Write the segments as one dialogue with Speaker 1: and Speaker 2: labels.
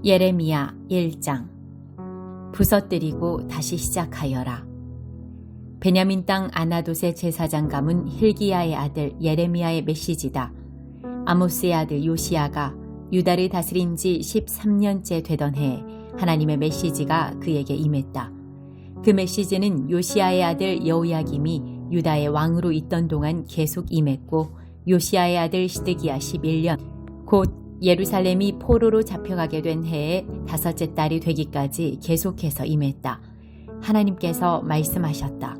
Speaker 1: 예레미야 1장. 부서뜨리고 다시 시작하여라. 베냐민 땅 아나돗의 제사장 가문 힐기야의 아들 예레미야의 메시지다. 아모스의 아들 요시야가 유다를 다스린 지 13년째 되던 해에 하나님의 메시지가 그에게 임했다. 그 메시지는 요시야의 아들 여호야김이 유다의 왕으로 있던 동안 계속 임했고, 요시야의 아들 시드기야 11년 곧 예루살렘이 포로로 잡혀가게 된 해에 5째 달이 되기까지 계속해서 임했다. 하나님께서 말씀하셨다.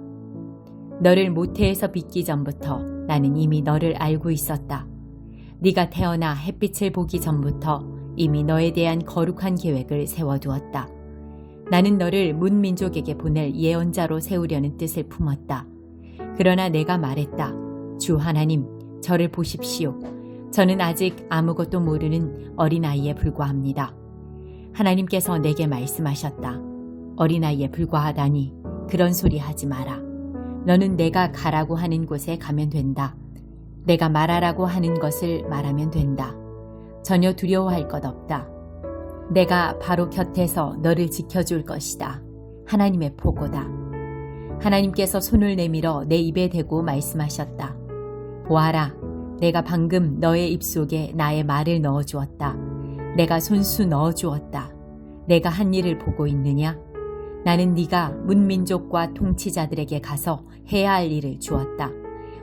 Speaker 1: 너를 모태에서 빚기 전부터 나는 이미 너를 알고 있었다. 네가 태어나 햇빛을 보기 전부터 이미 너에 대한 거룩한 계획을 세워두었다. 나는 너를 문민족에게 보낼 예언자로 세우려는 뜻을 품었다. 그러나 내가 말했다. 주 하나님, 저를 보십시오. 저는 아직 아무것도 모르는 어린아이에 불과합니다. 하나님께서 내게 말씀하셨다. 어린아이에 불과하다니 그런 소리 하지 마라. 너는 내가 가라고 하는 곳에 가면 된다. 내가 말하라고 하는 것을 말하면 된다. 전혀 두려워할 것 없다. 내가 바로 곁에서 너를 지켜줄 것이다. 하나님의 보고다. 하나님께서 손을 내밀어 내 입에 대고 말씀하셨다. 보아라, 내가 방금 너의 입속에 나의 말을 넣어주었다. 내가 손수 넣어주었다. 내가 한 일을 보고 있느냐? 나는 네가 문민족과 통치자들에게 가서 해야 할 일을 주었다.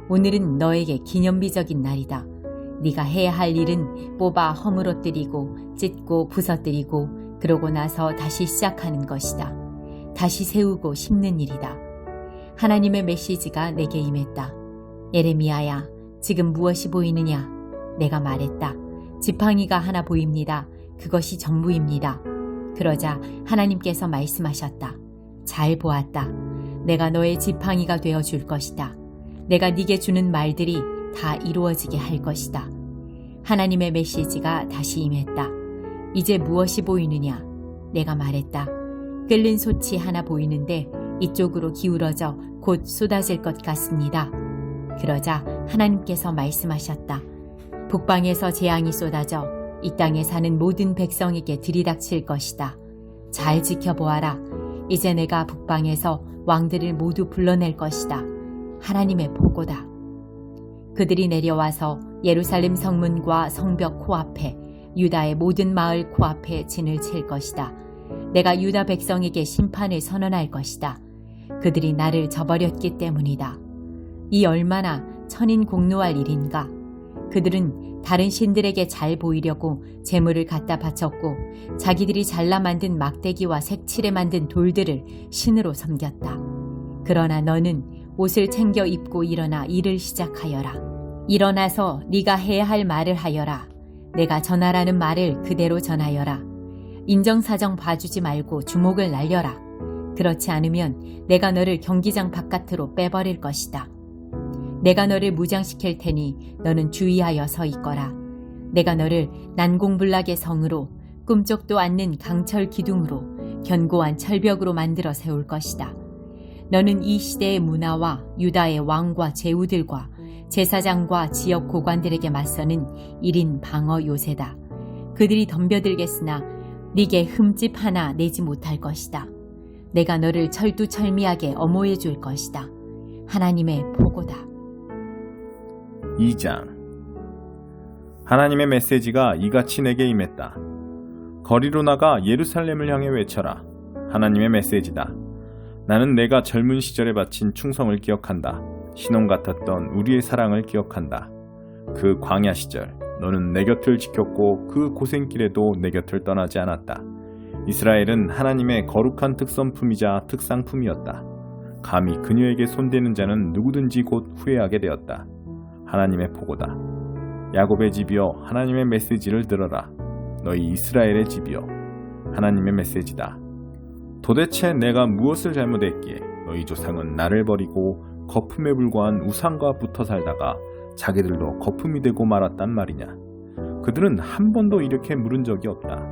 Speaker 1: 오늘은 너에게 기념비적인 날이다. 네가 해야 할 일은 뽑아 허물어뜨리고 찢고 부서뜨리고 그러고 나서 다시 시작하는 것이다. 다시 세우고 심는 일이다. 하나님의 메시지가 내게 임했다. 예레미야야, 지금 무엇이 보이느냐? 내가 말했다. 지팡이가 하나 보입니다. 그것이 전부입니다. 그러자 하나님께서 말씀하셨다. 잘 보았다. 내가 너의 지팡이가 되어 줄 것이다. 내가 네게 주는 말들이 다 이루어지게 할 것이다. 하나님의 메시지가 다시 임했다. 이제 무엇이 보이느냐? 내가 말했다. 끓는 솥이 하나 보이는데 이쪽으로 기울어져 곧 쏟아질 것 같습니다. 그러자 하나님께서 말씀하셨다. 북방에서 재앙이 쏟아져 이 땅에 사는 모든 백성에게 들이닥칠 것이다. 잘 지켜보아라. 이제 내가 북방에서 왕들을 모두 불러낼 것이다. 하나님의 보고다. 그들이 내려와서 예루살렘 성문과 성벽 코앞에 유다의 모든 마을 코앞에 진을 칠 것이다. 내가 유다 백성에게 심판을 선언할 것이다. 그들이 나를 저버렸기 때문이다. 이 얼마나 천인공노할 일인가. 그들은 다른 신들에게 잘 보이려고 재물을 갖다 바쳤고 자기들이 잘라 만든 막대기와 색칠해 만든 돌들을 신으로 섬겼다. 그러나 너는 옷을 챙겨 입고 일어나 일을 시작하여라. 일어나서 네가 해야 할 말을 하여라. 내가 전하라는 말을 그대로 전하여라. 인정사정 봐주지 말고 주목을 날려라. 그렇지 않으면 내가 너를 경기장 바깥으로 빼버릴 것이다. 내가 너를 무장시킬 테니 너는 주의하여 서 있거라. 내가 너를 난공불락의 성으로 꿈쩍도 않는 강철 기둥으로 견고한 철벽으로 만들어 세울 것이다. 너는 이 시대의 문화와 유다의 왕과 제후들과 제사장과 지역 고관들에게 맞서는 1인 방어 요새다. 그들이 덤벼들겠으나 네게 흠집 하나 내지 못할 것이다. 내가 너를 철두철미하게 엄호해 줄 것이다. 하나님의 보고다.
Speaker 2: 2장. 하나님의 메시지가 이같이 내게 임했다. 거리로 나가 예루살렘을 향해 외쳐라. 하나님의 메시지다. 나는 내가 젊은 시절에 바친 충성을 기억한다. 신혼 같았던 우리의 사랑을 기억한다. 그 광야 시절 너는 내 곁을 지켰고 그 고생길에도 내 곁을 떠나지 않았다. 이스라엘은 하나님의 거룩한 특선품이자 특상품이었다. 감히 그녀에게 손대는 자는 누구든지 곧 후회하게 되었다. 하나님의 보고다. 야곱의 집이여, 하나님의 메시지를 들어라. 너희 이스라엘의 집이여, 하나님의 메시지다. 도대체 내가 무엇을 잘못했기에 너희 조상은 나를 버리고 거품에 불과한 우상과 붙어 살다가 자기들도 거품이 되고 말았단 말이냐. 그들은 한 번도 이렇게 물은 적이 없다.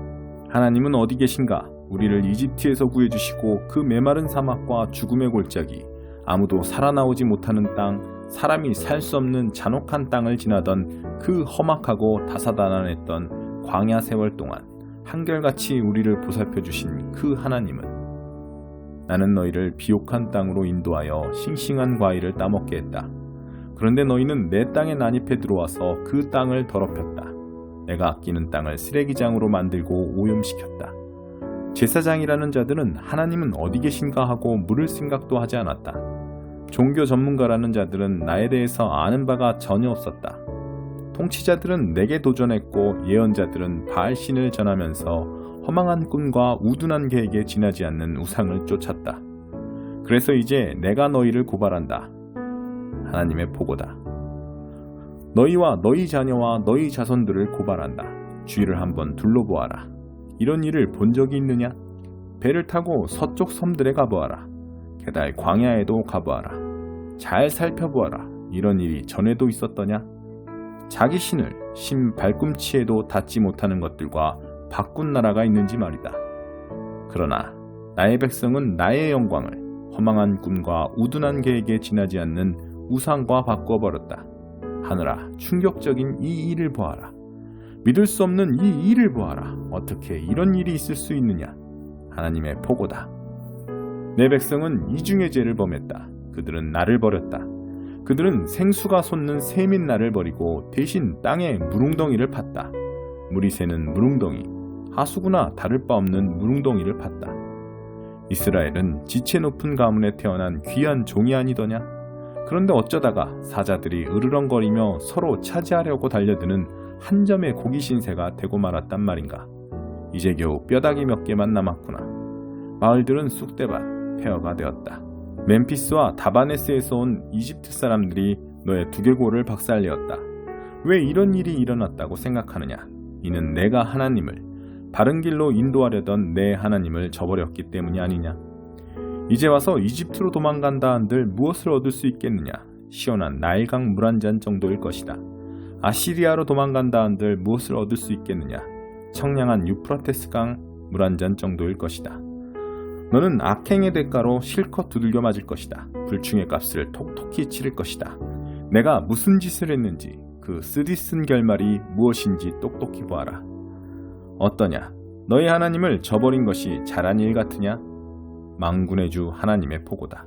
Speaker 2: 하나님은 어디 계신가? 우리를 이집트에서 구해주시고 그 메마른 사막과 죽음의 골짜기, 아무도 살아나오지 못하는 땅, 사람이 살 수 없는 잔혹한 땅을 지나던 그 험악하고 다사다난했던 광야 세월 동안 한결같이 우리를 보살펴 주신 그 하나님은 나는 너희를 비옥한 땅으로 인도하여 싱싱한 과일을 따먹게 했다. 그런데 너희는 내 땅에 난입해 들어와서 그 땅을 더럽혔다. 내가 아끼는 땅을 쓰레기장으로 만들고 오염시켰다. 제사장이라는 자들은 하나님은 어디 계신가 하고 물을 생각도 하지 않았다. 종교 전문가라는 자들은 나에 대해서 아는 바가 전혀 없었다. 통치자들은 내게 도전했고 예언자들은 바알신을 전하면서 허망한 꿈과 우둔한 계획에 지나지 않는 우상을 쫓았다. 그래서 이제 내가 너희를 고발한다. 하나님의 보고다. 너희와 너희 자녀와 너희 자손들을 고발한다. 주위를 한번 둘러보아라. 이런 일을 본 적이 있느냐? 배를 타고 서쪽 섬들에 가보아라. 게다가 광야에도 가보아라. 잘 살펴보아라. 이런 일이 전에도 있었더냐? 자기 신을 신 발꿈치에도 닿지 못하는 것들과 바꾼 나라가 있는지 말이다. 그러나 나의 백성은 나의 영광을 허망한 꿈과 우둔한 계획에 지나지 않는 우상과 바꿔버렸다. 하늘아, 충격적인 이 일을 보아라. 믿을 수 없는 이 일을 보아라. 어떻게 이런 일이 있을 수 있느냐? 하나님의 보고다. 내 백성은 이중의 죄를 범했다. 그들은 나를 버렸다. 그들은 생수가 솟는 샘인 나를 버리고 대신 땅에 무릉덩이를 팠다. 물이 새는 무릉덩이, 하수구나 다를 바 없는 무릉덩이를 팠다. 이스라엘은 지체 높은 가문에 태어난 귀한 종이 아니더냐? 그런데 어쩌다가 사자들이 으르렁거리며 서로 차지하려고 달려드는 한 점의 고기 신세가 되고 말았단 말인가. 이제 겨우 뼈다귀 몇 개만 남았구나. 마을들은 쑥대밭, 폐허가 되었다. 멤피스와 다바네스에서 온 이집트 사람들이 너의 두개골을 박살내었다. 왜 이런 일이 일어났다고 생각하느냐? 이는 내가 하나님을, 바른 길로 인도하려던 내 하나님을 저버렸기 때문이 아니냐? 이제 와서 이집트로 도망간다 한들 무엇을 얻을 수 있겠느냐? 시원한 나일강 물 한 잔 정도일 것이다. 아시리아로 도망간다 한들 무엇을 얻을 수 있겠느냐? 청량한 유프라테스강 물 한 잔 정도일 것이다. 너는 악행의 대가로 실컷 두들겨 맞을 것이다. 불충의 값을 톡톡히 치를 것이다. 내가 무슨 짓을 했는지, 그 쓰디쓴 결말이 무엇인지 똑똑히 보아라. 어떠냐? 너희 하나님을 저버린 것이 잘한 일 같으냐? 만군의 주 하나님의 보고다.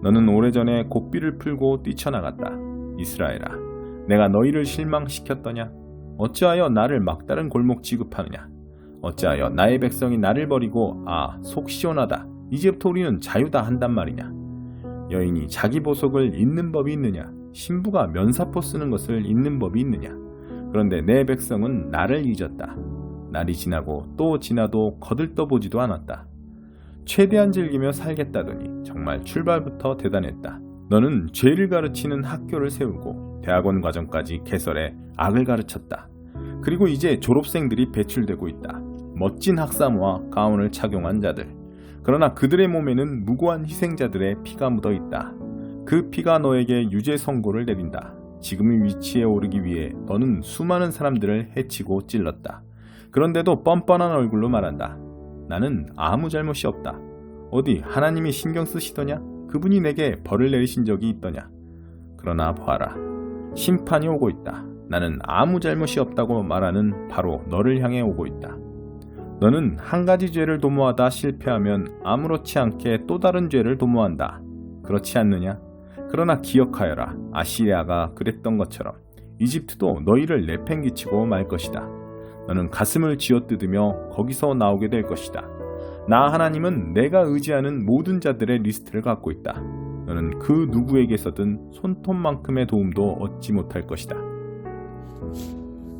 Speaker 2: 너는 오래전에 고삐를 풀고 뛰쳐나갔다. 이스라엘아, 내가 너희를 실망시켰더냐? 어찌하여 나를 막다른 골목 취급하느냐? 어찌하여 나의 백성이 나를 버리고 속 시원하다, 이제부터 우리는 자유다 한단 말이냐? 여인이 자기 보석을 잇는 법이 있느냐? 신부가 면사포 쓰는 것을 잇는 법이 있느냐? 그런데 내 백성은 나를 잊었다. 날이 지나고 또 지나도 거들떠보지도 않았다. 최대한 즐기며 살겠다더니 정말 출발부터 대단했다. 너는 죄를 가르치는 학교를 세우고 대학원 과정까지 개설해 악을 가르쳤다. 그리고 이제 졸업생들이 배출되고 있다. 멋진 학사모와 가운을 착용한 자들. 그러나 그들의 몸에는 무고한 희생자들의 피가 묻어 있다. 그 피가 너에게 유죄 선고를 내린다. 지금의 위치에 오르기 위해 너는 수많은 사람들을 해치고 찔렀다. 그런데도 뻔뻔한 얼굴로 말한다. 나는 아무 잘못이 없다. 어디 하나님이 신경 쓰시더냐? 그분이 내게 벌을 내리신 적이 있더냐? 그러나 보아라. 심판이 오고 있다. 나는 아무 잘못이 없다고 말하는 바로 너를 향해 오고 있다. 너는 한 가지 죄를 도모하다 실패하면 아무렇지 않게 또 다른 죄를 도모한다. 그렇지 않느냐? 그러나 기억하여라. 아시리아가 그랬던 것처럼 이집트도 너희를 내팽개치고 말 것이다. 너는 가슴을 쥐어뜯으며 거기서 나오게 될 것이다. 나 하나님은 내가 의지하는 모든 자들의 리스트를 갖고 있다. 너는 그 누구에게서든 손톱만큼의 도움도 얻지 못할 것이다.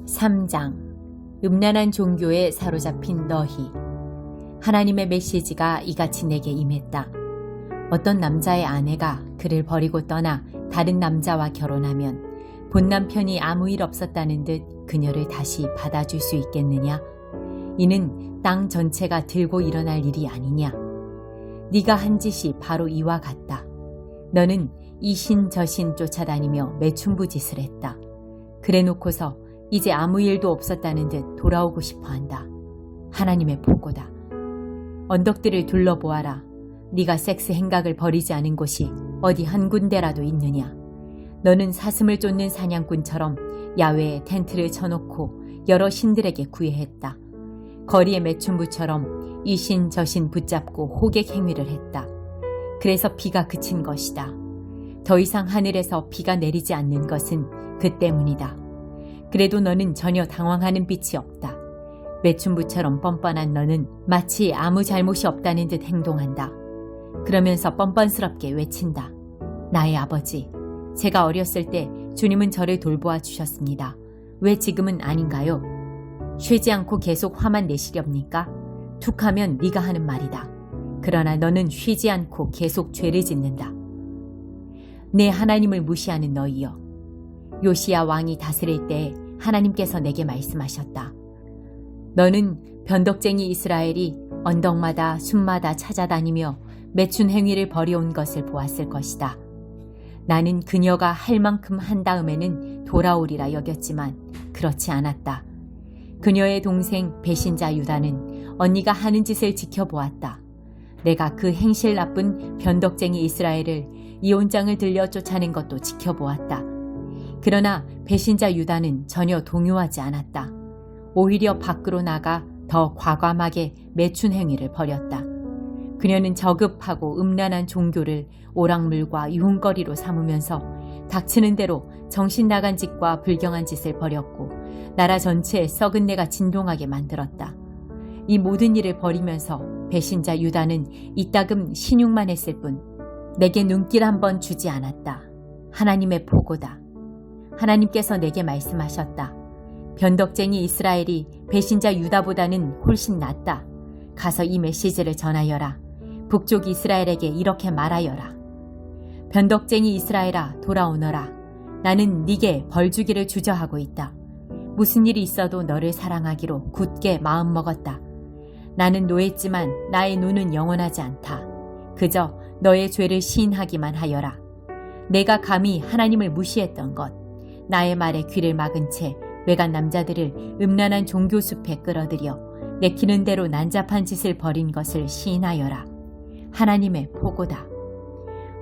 Speaker 1: 3장. 음란한 종교에 사로잡힌 너희. 하나님의 메시지가 이같이 내게 임했다. 어떤 남자의 아내가 그를 버리고 떠나 다른 남자와 결혼하면 본 남편이 아무 일 없었다는 듯 그녀를 다시 받아줄 수 있겠느냐? 이는 땅 전체가 들고 일어날 일이 아니냐? 네가 한 짓이 바로 이와 같다. 너는 이 신 저 신 쫓아다니며 매춘부짓을 했다. 그래놓고서 이제 아무 일도 없었다는 듯 돌아오고 싶어한다. 하나님의 보고다. 언덕들을 둘러보아라. 네가 섹스 행각을 버리지 않은 곳이 어디 한 군데라도 있느냐? 너는 사슴을 쫓는 사냥꾼처럼 야외에 텐트를 쳐놓고 여러 신들에게 구애했다. 거리의 매춘부처럼 이신 저신 붙잡고 호객 행위를 했다. 그래서 비가 그친 것이다. 더 이상 하늘에서 비가 내리지 않는 것은 그 때문이다. 그래도 너는 전혀 당황하는 빛이 없다. 매춘부처럼 뻔뻔한 너는 마치 아무 잘못이 없다는 듯 행동한다. 그러면서 뻔뻔스럽게 외친다. 나의 아버지, 제가 어렸을 때 주님은 저를 돌보아 주셨습니다. 왜 지금은 아닌가요? 쉬지 않고 계속 화만 내시렵니까? 툭하면 네가 하는 말이다. 그러나 너는 쉬지 않고 계속 죄를 짓는다. 내 하나님을 무시하는 너희여. 요시야 왕이 다스릴 때 하나님께서 내게 말씀하셨다. 너는 변덕쟁이 이스라엘이 언덕마다 숲마다 찾아다니며 매춘 행위를 벌여온 것을 보았을 것이다. 나는 그녀가 할 만큼 한 다음에는 돌아오리라 여겼지만 그렇지 않았다. 그녀의 동생 배신자 유다는 언니가 하는 짓을 지켜보았다. 내가 그 행실 나쁜 변덕쟁이 이스라엘을 이혼장을 들려 쫓아낸 것도 지켜보았다. 그러나 배신자 유다는 전혀 동요하지 않았다. 오히려 밖으로 나가 더 과감하게 매춘 행위를 벌였다. 그녀는 저급하고 음란한 종교를 오락물과 유흥거리로 삼으면서 닥치는 대로 정신 나간 짓과 불경한 짓을 벌였고 나라 전체에 썩은 내가 진동하게 만들었다. 이 모든 일을 벌이면서 배신자 유다는 이따금 신용만 했을 뿐 내게 눈길 한번 주지 않았다. 하나님의 보고다. 하나님께서 내게 말씀하셨다. 변덕쟁이 이스라엘이 배신자 유다보다는 훨씬 낫다. 가서 이 메시지를 전하여라. 북쪽 이스라엘에게 이렇게 말하여라. 변덕쟁이 이스라엘아, 돌아오너라. 나는 네게 벌주기를 주저하고 있다. 무슨 일이 있어도 너를 사랑하기로 굳게 마음먹었다. 나는 노했지만 나의 노는 영원하지 않다. 그저 너의 죄를 시인하기만 하여라. 내가 감히 하나님을 무시했던 것, 나의 말에 귀를 막은 채 외간 남자들을 음란한 종교숲에 끌어들여 내키는 대로 난잡한 짓을 벌인 것을 시인하여라. 하나님의 보고다.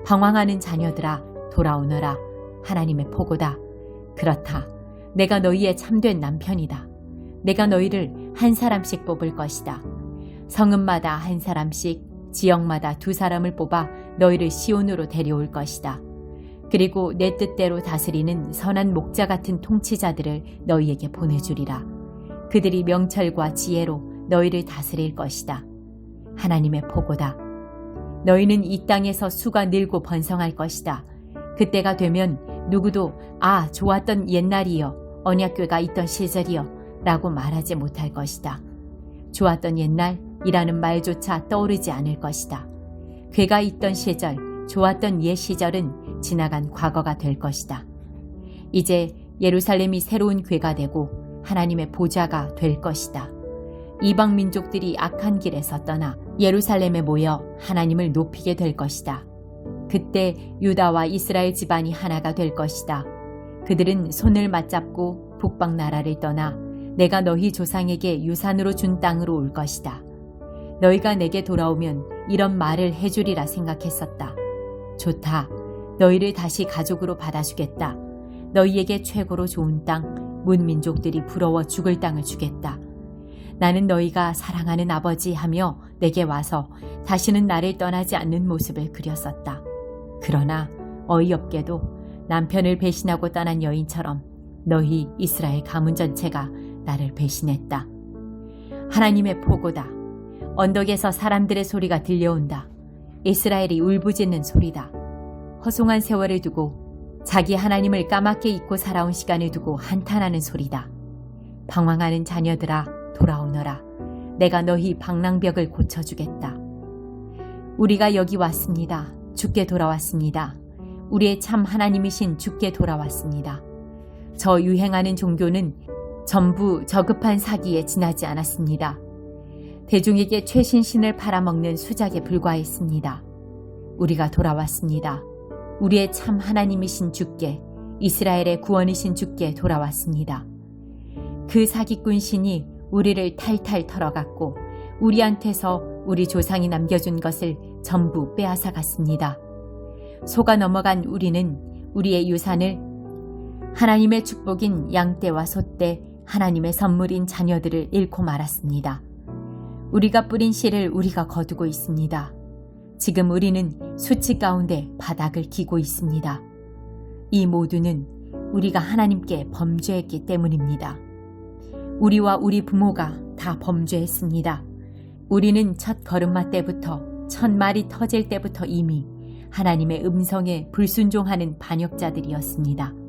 Speaker 1: 방황하는 자녀들아, 돌아오너라. 하나님의 보고다. 그렇다. 내가 너희의 참된 남편이다. 내가 너희를 한 사람씩 뽑을 것이다. 성읍마다 한 사람씩, 지역마다 2사람을 뽑아 너희를 시온으로 데려올 것이다. 그리고 내 뜻대로 다스리는 선한 목자 같은 통치자들을 너희에게 보내주리라. 그들이 명철과 지혜로 너희를 다스릴 것이다. 하나님의 보고다. 너희는 이 땅에서 수가 늘고 번성할 것이다. 그때가 되면 누구도 아, 좋았던 옛날이여, 언약궤가 있던 시절이여 라고 말하지 못할 것이다. 좋았던 옛날이라는 말조차 떠오르지 않을 것이다. 궤가 있던 시절, 좋았던 옛 시절은 지나간 과거가 될 것이다. 이제 예루살렘이 새로운 궤가 되고 하나님의 보좌가 될 것이다. 이방 민족들이 악한 길에서 떠나 예루살렘에 모여 하나님을 높이게 될 것이다. 그때 유다와 이스라엘 집안이 하나가 될 것이다. 그들은 손을 맞잡고 북방 나라를 떠나 내가 너희 조상에게 유산으로 준 땅으로 올 것이다. 너희가 내게 돌아오면 이런 말을 해주리라 생각했었다. 좋다. 너희를 다시 가족으로 받아주겠다. 너희에게 최고로 좋은 땅, 문민족들이 부러워 죽을 땅을 주겠다. 나는 너희가 사랑하는 아버지 하며 내게 와서 다시는 나를 떠나지 않는 모습을 그렸었다. 그러나 어이없게도 남편을 배신하고 떠난 여인처럼 너희 이스라엘 가문 전체가 나를 배신했다. 하나님의 보고다. 언덕에서 사람들의 소리가 들려온다. 이스라엘이 울부짖는 소리다. 허송한 세월을 두고 자기 하나님을 까맣게 잊고 살아온 시간을 두고 한탄하는 소리다. 방황하는 자녀들아, 돌아오너라. 내가 너희 방랑벽을 고쳐주겠다. 우리가 여기 왔습니다. 주께 돌아왔습니다. 우리의 참 하나님이신 주께 돌아왔습니다. 저 유행하는 종교는 전부 저급한 사기에 지나지 않았습니다. 대중에게 최신신을 팔아먹는 수작에 불과했습니다. 우리가 돌아왔습니다. 우리의 참 하나님이신 주께, 이스라엘의 구원이신 주께 돌아왔습니다. 그 사기꾼 신이 우리를 탈탈 털어갔고 우리한테서 우리 조상이 남겨준 것을 전부 빼앗아 갔습니다. 속아 넘어간 우리는 우리의 유산을, 하나님의 축복인 양떼와 소떼, 하나님의 선물인 자녀들을 잃고 말았습니다. 우리가 뿌린 씨를 우리가 거두고 있습니다. 지금 우리는 수치 가운데 바닥을 기고 있습니다. 이 모두는 우리가 하나님께 범죄했기 때문입니다. 우리와 우리 부모가 다 범죄했습니다. 우리는 첫 걸음마 때부터, 첫 말이 터질 때부터 이미 하나님의 음성에 불순종하는 반역자들이었습니다.